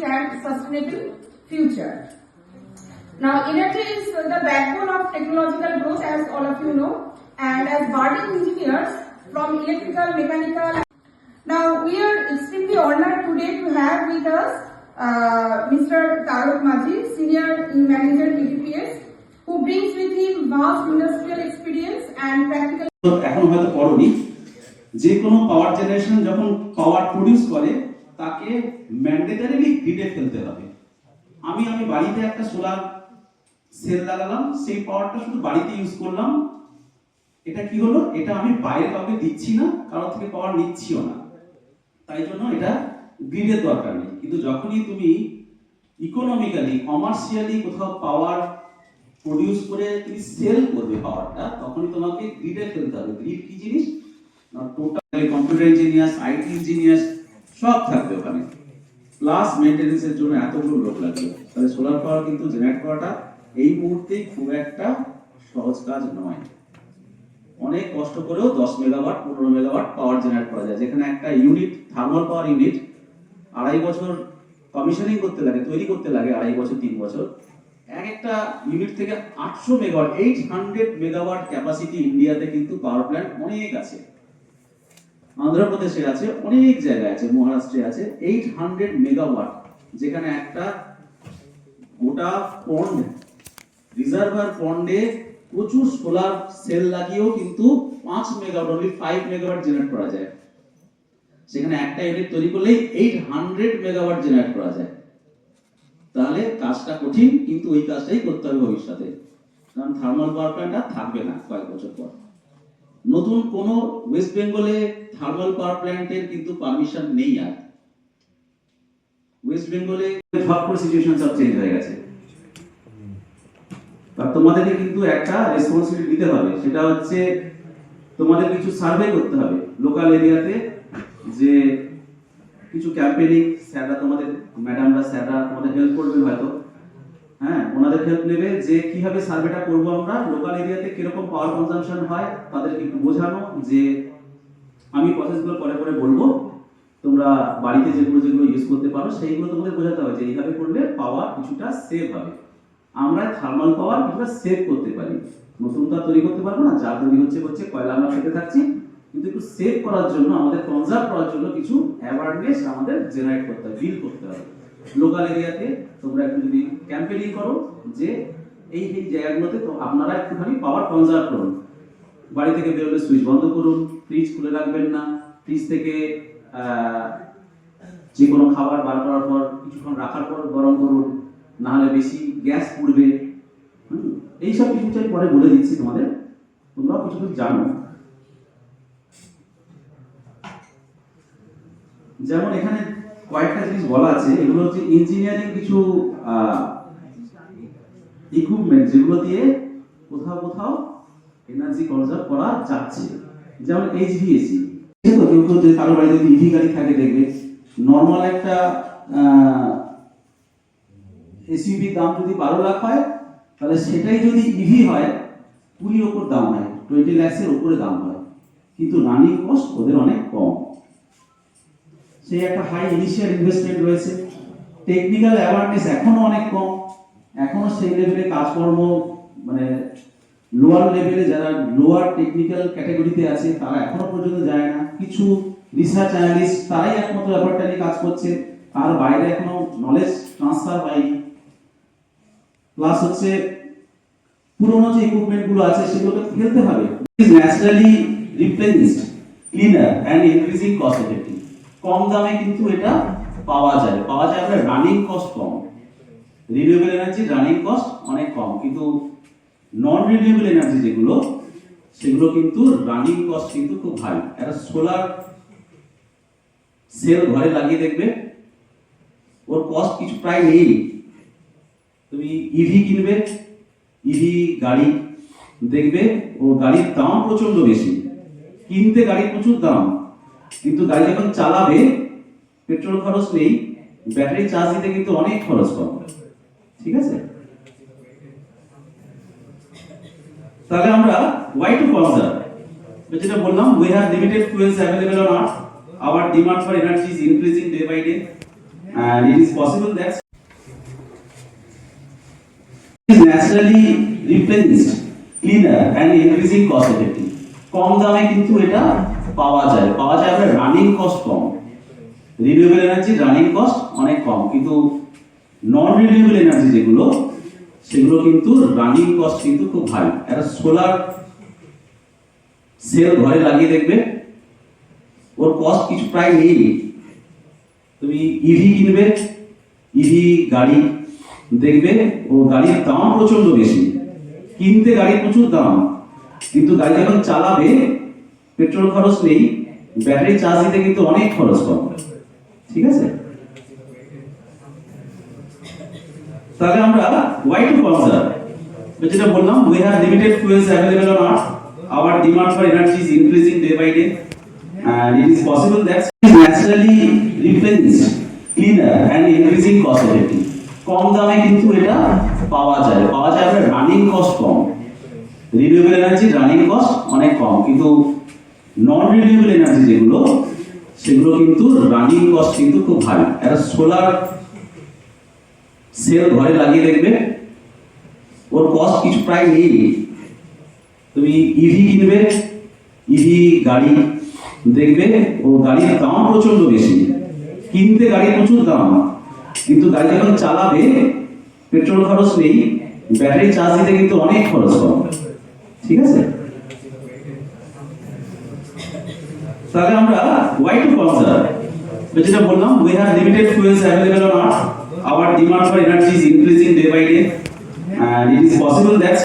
bright and sustainable future. Now, energy is the backbone of technological growth, as all of you know, and as budding engineers from electrical, mechanical. Now, we are extremely honored today to have with us Mr. Tarak Majhi, Senior Manager TDPS, who brings with him vast industrial experience and practical. এখন হয়তো পড়নি যে কোনো পাওয়ার generation যখন পাওয়ার produce করে তাকে mandatorily গ্রিডে ফেলতে হবে। আমি বাড়িতে একটা সোলার সেল লাগালাম, সেই পাওয়ারটা শুধু বাড়িতে ইউজ করলাম, এটা কি হলো? এটা আমি বাইরে কাউকে দিচ্ছি না, কারো থেকে পাওয়ার নিচ্ছিও না, তাই জন্য এটা গ্রিডের দরকার নেই। কিন্তু যখনই তুমি ইকোনমিক্যালি কমার্শিয়ালি কোথাও পাওয়ার প্রডিউস করে তুমি সেল করবে পাওয়ারটা, তখনই তোমাকে গ্রিডে ফেলতে হবে। গ্রিড কি জিনিস? Total computer engineer, IT engineer সব থাকবে ওখানে, প্লাস মেইনটেনেন্সের জন্য এতগুলো লোক লাগবে। তাহলে সোলার পাওয়ার কিন্তু জেনারেট করাটা এই মুহূর্তে খুব একটা সহজ কাজ নয়। অনেক কষ্ট করেও 10 মেগাওয়াট 15 মেগাওয়াট পাওয়ার জেনারেট করা যায়, যেখানে একটা ইউনিট থার্মাল পাওয়ার ইউনিট 2.5 বছর কমিশনিং করতে লাগে, তৈরি করতে লাগে 2.5 বছর 3 বছর। একটা ইউনিট থেকে 800 মেগাওয়াট 800 মেগাওয়াট ক্যাপাসিটি ইন্ডিয়াতে কিন্তু পাওয়ার প্ল্যান্ট অনেক আছে। অন্ধ্রপ্রদেশে আছে, অনেক জায়গায় আছে, মহারাষ্ট্রে আছে 800 মেগাওয়াট, যেখানে একটা গোটা পন্ড রিজার্ভার পন্ডে প্রচুর সোলার সেল লাগিয়েও কিন্তু 5 মেগাওয়াট অনলি 5 মেগাওয়াট জেনারেট করা যায়। সেখানে একটা ইউনিট তৈরি করলেই 800 মেগাওয়াট জেনারেট করা যায়। তাহলে কাজটা কঠিন, কিন্তু ওই কাজটাই করতে হবে ভবিষ্যতে, কারণ থার্মাল পাওয়ার প্ল্যান্ট আর থাকবে না কয়েক বছর পর। নতুন কোন ওয়েস্ট বেঙ্গলে থার্মাল পাওয়ার প্ল্যান্টের কিন্তু পারমিশন নেই। আর ওয়েস্ট বেঙ্গলে ঝটপট সিচুয়েশন সব চেঞ্জ হয়ে গেছে। আর তোমাদেরকে কিন্তু একটা রেসপন্সিবিলিটি দিতে হবে, সেটা হচ্ছে তোমাদের কিছু সার্ভে করতে হবে লোকাল এরিয়াতে, যে কিছু ক্যাম্পেইনিং স্যাররা তোমাদের, ম্যাডামরা স্যাররা তোমাদের হেল্প করবেন হয়তো, হ্যাঁ ওনাদের হেল্প নেবে যে কিভাবে সার্ভেটা করব আমরা, লোকাল এরিয়াতে কিরকম পাওয়ার কনজাম্পশন হয় তাদেরকে একটু বোঝানো, যে আমি প্রসেসগুলো পরে পরে বলবো, তোমরা বাড়িতে যেগুলো ইউজ করতে পারো সেইগুলো তোমাদের বোঝাতে হবে যে এইভাবে করলে পাওয়ার কিছুটা সেভ হবে। আমরা থার্মাল পাওয়ার কিছুটা সেভ করতে পারি, নতুন তো তৈরি করতে পারবো না, যা তৈরি হচ্ছে কয়লা আমরা খেতে থাকছি, কিন্তু একটু সেভ করার জন্য, আমাদের কনজার্ভ করার জন্য কিছু অ্যাওয়ারনেস আমাদের জেনারেট করতে হবে, বিল করতে হবে। লোকাল এরিয়াতে তোমরা একটু যদি ক্যাম্পেইনিং করো যে এই জায়গাগুলোতে তো আপনারা একটুখানি পাওয়ার কনজার্ভ করুন, বাড়ি থেকে বেরোলে সুইচ বন্ধ করুন, ফ্রিজ খুলে রাখবেন না, ফ্রিজ থেকে যে কোনো খাবার বার করার পর কিছুক্ষণ রাখার পর গরম করুন, না হলে বেশি গ্যাস পুড়বে। এইসব কিছু পরে বলে দিচ্ছি তোমাদের, তোমরাও কিছু কিছু জানো। যেমন এখানে কয়েকটা জিনিস বলা আছে, এগুলো হচ্ছে ইঞ্জিনিয়ারিং কিছু ইকুইপমেন্ট, যেগুলো দিয়ে কোথাও কোথাও এনার্জি কনজার্ভ করা যাচ্ছে। যেমন এইচভিএসি, তো কেউ কেউ যদি কারো বাড়িতে যদি ইভি গাড়ি থাকে দেখবে, নর্মাল একটা এসইউভি দাম যদি 12 লাখ হয়, তাহলে সেটাই যদি ইভি হয় 20 ওপর দাম হয়, 20 লাখের উপরে দাম হয়, কিন্তু রানিং কস্ট ওদের অনেক কম। সেই একটা হাই ইনিশিয়াল ইনভেস্টমেন্ট রয়েছে, টেকনিক্যাল অ্যাওয়ারনেস এখনো অনেক কম, এখনো সেই লেভেলে কাজকর্ম, মানে লোয়ার লেভেলে যারা লোয়ার টেকনিক্যাল ক্যাটাগরিতে আছে তারা এখনো পর্যন্ত যায় না। কিছু রিসার্চ অ্যানালিস্ট তারাই একমাত্র ব্যাপারটা নিয়ে কাজ করছে, তার বাইরে এখনো নলেজ ট্রান্সফার হয়নি। প্লাস হচ্ছে পুরোনো যে ইকুইপমেন্ট গুলো আছে সেগুলোকে ফেলতে হবে। Is naturally replenished, cleaner and increasing cost effective. কম দামে কিন্তু এটা পাওয়া যায় আপনার রানিং কস্ট কম। রিনিউয়েবল এনার্জি রানিং কস্ট অনেক কম, কিন্তু নন রিনিউয়েবল এনার্জি যেগুলো, সেগুলো কিন্তু রানিং কস্ট কিন্তু খুব হাই। একটা সোলার সেল ঘরে লাগিয়ে দেখবে, ওর কস্ট কিছু প্রায় নেই। তুমি ইভি কিনবে, ইভি গাড়ি দেখবে, ও গাড়ির দাম প্রচন্ড বেশি, কিনতে গাড়ির প্রচুর দাম, কিন্তু গাড়ি যখন চালাবে পেট্রোল খরচ নেই, ব্যাটারি চার্জ দিতে কিন্তু অনেক খরচ কম। ঠিক আছে, তাহলে আমরা why to conserve, যেটা বললাম, we have limited fuels available on earth, our demand for energy is increasing day by day, and it is possible that is naturally replenished, cleaner and increasing cost effective. কম দামে কিন্তু এটা পাওয়া যায় আপনার running cost কম। Renewable energy running cost অনেক কম, কিন্তু নন রিনিউয়েবল এনার্জি যেগুলো সেগুলো কিন্তু রানিং কস্ট কিন্তু খুব হাই। একটা সোলার সেল ঘরে লাগিয়ে দেখবে, ওর কস্ট কিছু প্রায় নেই। তুমি ইভি কিনবে, ইভি গাড়ি দেখবে, ও গাড়ির দাম প্রচন্ড বেশি, কিনতে গাড়ির প্রচুর দাম, কিন্তু গাড়ি যখন চালাবে পেট্রোল খরচ নেই, ব্যাটারি চার্জ দিতে কিন্তু অনেক খরচ কম। ঠিক আছে, তাহলে আমরা why to conserve, যেটা বললাম, we have limited fuels available on earth, our demand for energy is increasing day by day, and it is possible that it is naturally replenished, cleaner and increasing cost effective. কম দামে কিন্তু এটা পাওয়া যায় আপনার running cost কম। Renewable energy running cost অনেক কম, কিন্তু নন রিনিউয়েবল এনার্জি যেগুলো সেগুলো কিন্তু রানিং কস্ট কিন্তু খুব হাই। একটা সোলার সেল ঘরে লাগিয়ে দেখবে, ওর কস্ট কিছু প্রায় নেই। তুমি ইভি কিনবে, ইভি গাড়ি দেখবে, ও গাড়ির দাম প্রচন্ড বেশি, কিনতে গাড়ির প্রচুর দাম, কিন্তু গাড়ি যখন চালাবে পেট্রোল খরচ নেই, ব্যাটারি চার্জ দিতে কিন্তু অনেক খরচ কম। ঠিক আছে, তাহলে আমরা why to conserve, যেটা বললাম, we have limited fuels available on earth, our demand for energy is increasing day by day, and it is possible that